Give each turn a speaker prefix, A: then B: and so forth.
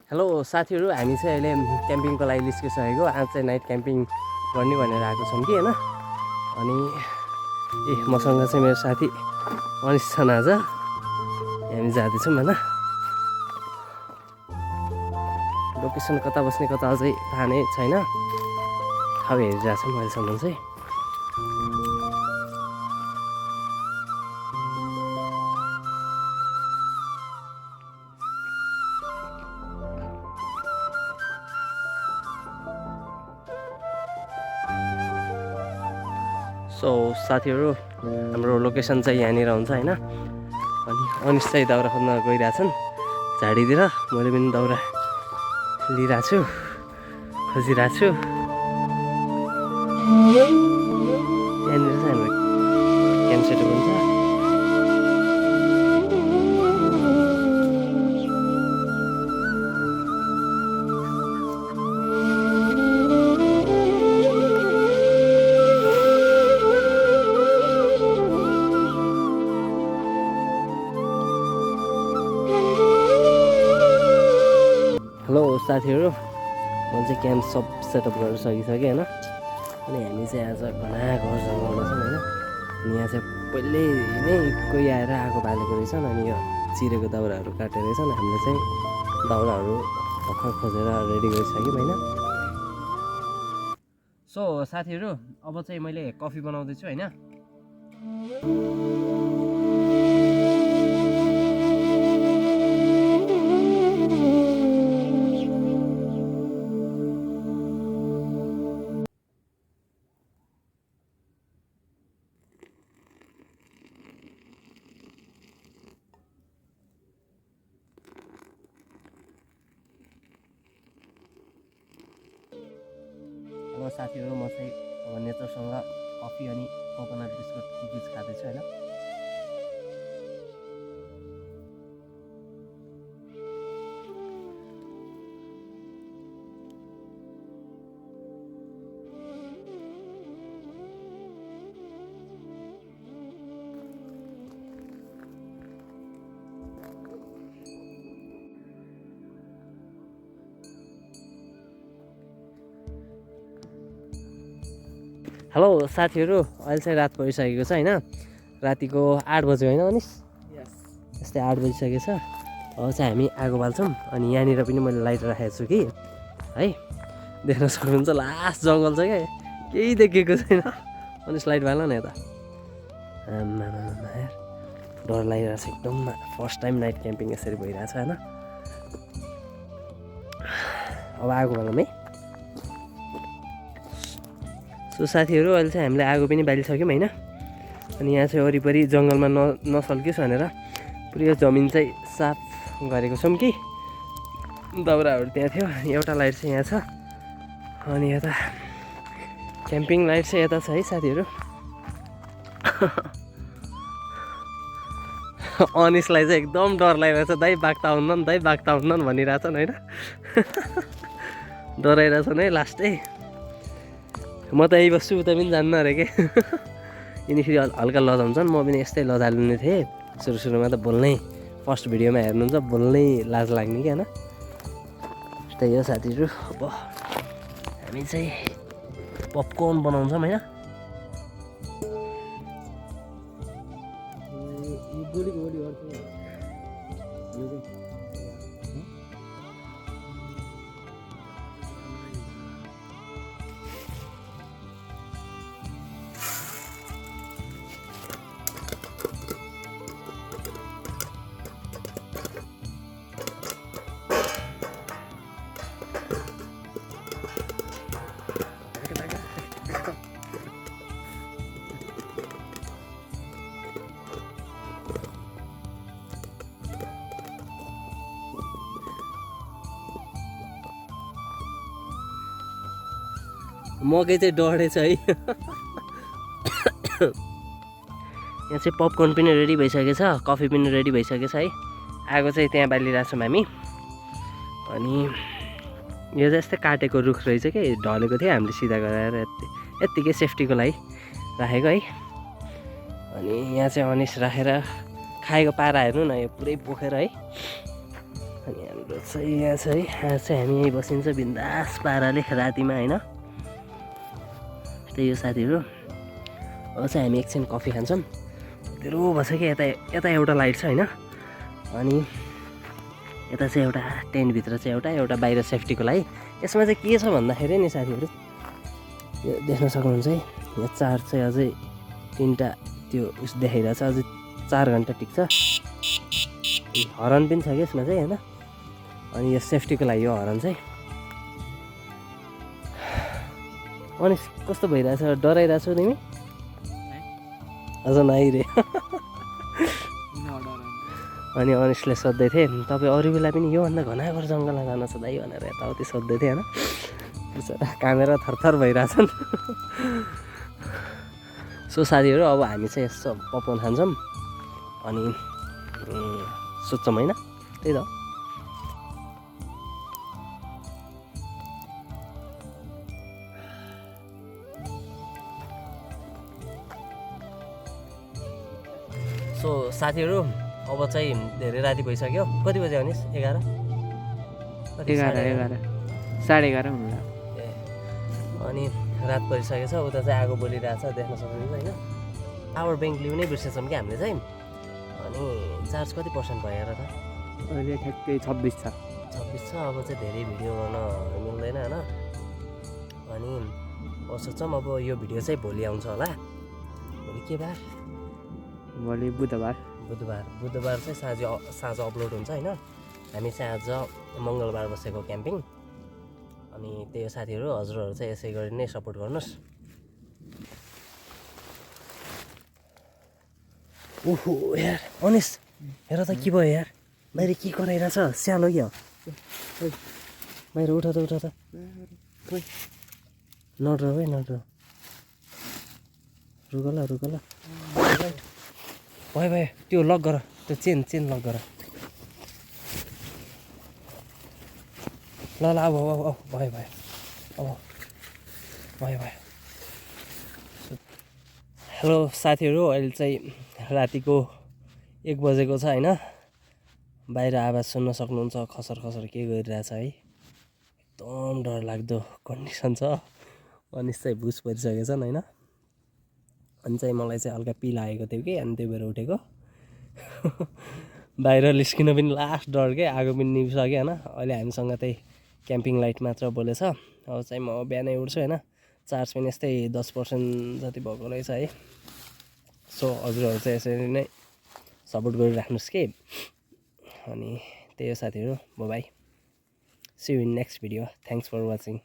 A: Hello साथीहरु, हामी चाहिँ अहिले क्याम्पिङको लागि निस्किसकेको। आज चाहिँ नाइट क्याम्पिङ गर्ने भनेर आएको छौँ कि हैन। अनि मसँग चाहिँ मेरो साथी अनिस छन्। आज हामी जाँदैछौँ हैन। लोकेसन कता बस्ने कता अझै थाहा नै छैन, ठाउँ हेरिरहेको छौँ अहिलेसम्म चाहिँ। सो साथीहरु, हाम्रो लोकेसन चाहिँ यहाँनिर हुन्छ हैन। अनि अनिस चाहिँ दाउरा खोज्न गइरहेछन् झाडीतिर। मैले पनि दाउरा लिइरहेको छु, खोजिरहेको छु। यहाँनिर चाहिँ हाम्रो क्याम्प सेटअप हुन्छ। हेलो साथीहरु, म चाहिँ क्याम्प सब सेटअप गर्न सकिसकेँ हैन। अनि हामी चाहिँ आज घना घर जङ्गलमा छौँ हैन। अनि यहाँ चाहिँ पहिले नै कोही आएर आगो बालेको रहेछन्। अनि यो चिरेको दाउराहरू काटेर रहेछन्। हामीले चाहिँ दाउराहरू भर्खर खोजेर रेडी गरिसक्यौँ हैन। सो साथीहरु, अब चाहिँ मैले कफी बनाउँदैछु हैन। अब साथीहरु, म चाहिँ अब नेचरसँग कफी अनि कोकोनट बिस्कुट कुकिज खाँदैछु हैन। हेलो साथीहरु, अहिले चाहिँ रात परिसकेको छ हैन। रातिको 8 बज्यो हैन अनिस? यस्तै 8 बजिसकेको छ। अब चाहिँ हामी आगो बाल्छौँ। अनि यहाँनिर पनि मैले लाइट राखेको छु कि है, देख्न सक्नुहुन्छ। लास्ट जङ्गल छ क्या, केही देखेको छैन। अनिस लाइट बाल न यता। डर लागिरहेको छ एकदम। फर्स्ट टाइम नाइट क्याम्पिङ यसरी भइरहेछ हैन। अब आगो बालौँ है। सो साथीहरु, अहिले चाहिँ हामीले आगो पनि बालिसक्यौँ हैन। अनि यहाँ चाहिँ वरिपरि जङ्गलमा नसल्कियोस् भनेर पुरै यो जमिन चाहिँ साफ गरेको छौँ कि। दाउराहरू त्यहाँ थियो। एउटा लाइट चाहिँ यहाँ छ। अनि यता क्याम्पिङ लाइट चाहिँ यता छ है साथीहरु। अनिसलाई चाहिँ एकदम डर लागिरहेछ। दाइ बाघता हुन्न, दाइ बाघता हुन्न भनिरहेछन् होइन। डराइरहेछन् है लास्टै। म त यही बस्छु, उता पनि जान्न अरे के। यिनी फेरि हल्का लजाउँछन्। म पनि यस्तै लजाल्ने थिएँ सुरुमा त। बोल्नै फर्स्ट भिडियोमा हेर्नुहुन्छ, बोल्नै लाज लाग्ने कि होइन। त्यही हो साथीहरू। अब हामी चाहिँ पपकर्न बनाउँछौँ होइन। मकै चाहिँ डढेछ है। यहाँ चाहिँ पपकर्न पनि रेडी भइसकेको छ, कफी पनि रेडी भइसकेको छ है। आगो चाहिँ त्यहाँ बालिरहेछौँ हामी। अनि यो चाहिँ यस्तै काटेको रुख रहेछ कि, ढलेको थियो। हामीले सिधा गराएर यत्तिकै सेफ्टीको लागि राखेको है। अनि यहाँ चाहिँ अनिस राखेर खाएको पारा हेर्नु न, यो पुरै पोखेर है। अनि हाम्रो चाहिँ यहाँ छ है, यहाँ चाहिँ हामी यहीँ बसिन्छ बिन्दास पाराले रातिमा होइन। त्यही हो साथीहरू। अब चाहिँ हामी एकछिन कफी खान्छौँ। तेरो भएछ कि यता यता एउटा लाइट छ होइन, अनि यता चाहिँ एउटा टेन्टभित्र चाहिँ एउटा बाहिर सेफ्टीको लागि। यसमा चाहिँ के छ भन्दाखेरि नि साथीहरू, यो देख्न सक्नुहुन्छ है, यहाँ चार्ज चाहिँ अझै 3टा त्यो उस देखाइरहेछ, अझै 4 घन्टा टिक्छ। हरन पनि छ कि यसमा चाहिँ होइन। अनि यो सेफ्टीको लागि यो हरन चाहिँ। अनि कस्तो भइरहेछ, डराइरहेछौ तिमी? अझ नाइ रे। अनि अनिसले सोध्दै थिएँ तपाईँ अरू बेला पनि योभन्दा घनाघर जङ्गलमा जान छ दाइ भनेर यताउति सोध्दै थिएँ होइन। बिचरा कामेरा थरथर भइरहेछन्। सो साथीहरू अब हामी चाहिँ यसो पपकर्न खान्छौँ अनि सोध्छौँ होइन, त्यही त। सो साथीहरू अब चाहिँ धेरै राति भइसक्यो। कति बजे आउनिस्? 11
B: साढे 11 हुन्छ।
A: ए अनि रात परिसकेको छ। उता चाहिँ आगो बलिरहेछ देख्न सक्नुहुन्छ होइन। पावर ब्याङ्क लिउनै बिर्सेछौँ कि हामीले चाहिँ। अनि चार्ज कति % भयो र त?
B: अहिले ठ्याक्कै 26 छ।
A: 26 छ। अब चाहिँ धेरै भिडियो गर्न मिल्दैन होइन। अनि सोच्छौँ अब यो भिडियो चाहिँ भोलि आउँछ होला। भोलि के बार?
B: भोलि बुधबार
A: चाहिँ साँझ अपलोड हुन्छ होइन। हामी चाहिँ आज मङ्गलबार बसेको क्याम्पिङ। अनि त्यही हो साथीहरू, हजुरहरू चाहिँ यसै गरी नै सपोर्ट गर्नुहोस्। ओहो यार अनिस हेर त के भयो यार, बाहिर के कराइरहेछ? स्यालो क्या बाहिर, उठ त नड्र है नड्र, रुक ल भयो त्यो लक गर, त्यो चेन लक गर। ल अब भयो अब भयो। हेलो साथीहरू, अहिले चाहिँ रातिको 1 बजेको छ होइन। बाहिर आवाज सुन्न सक्नुहुन्छ, खसर के गरिरहेछ है। एकदम डरलाग्दो कन्डिसन छ। अनिस चाहिँ भुस परिसकेछन् होइन। अनि चाहिँ मलाई चाहिँ हल्का पिल आएको थियो कि, अनि त्यही भएर उठेको। बाहिर निस्किन पनि लास्ट डर के, आगो पनि निप्छ कि होइन। अहिले हामीसँग त्यही क्याम्पिङ लाइट मात्र बोलेछ। अब चाहिँ म बिहानै उठ्छु होइन। चार्ज पनि यस्तै 10% जति भएको रहेछ है। सो हजुरहरू चाहिँ यसरी नै सपोर्ट गरिराख्नुहोस् कि। अनि त्यही हो साथीहरू, bye. See you in next video. Thanks for watching.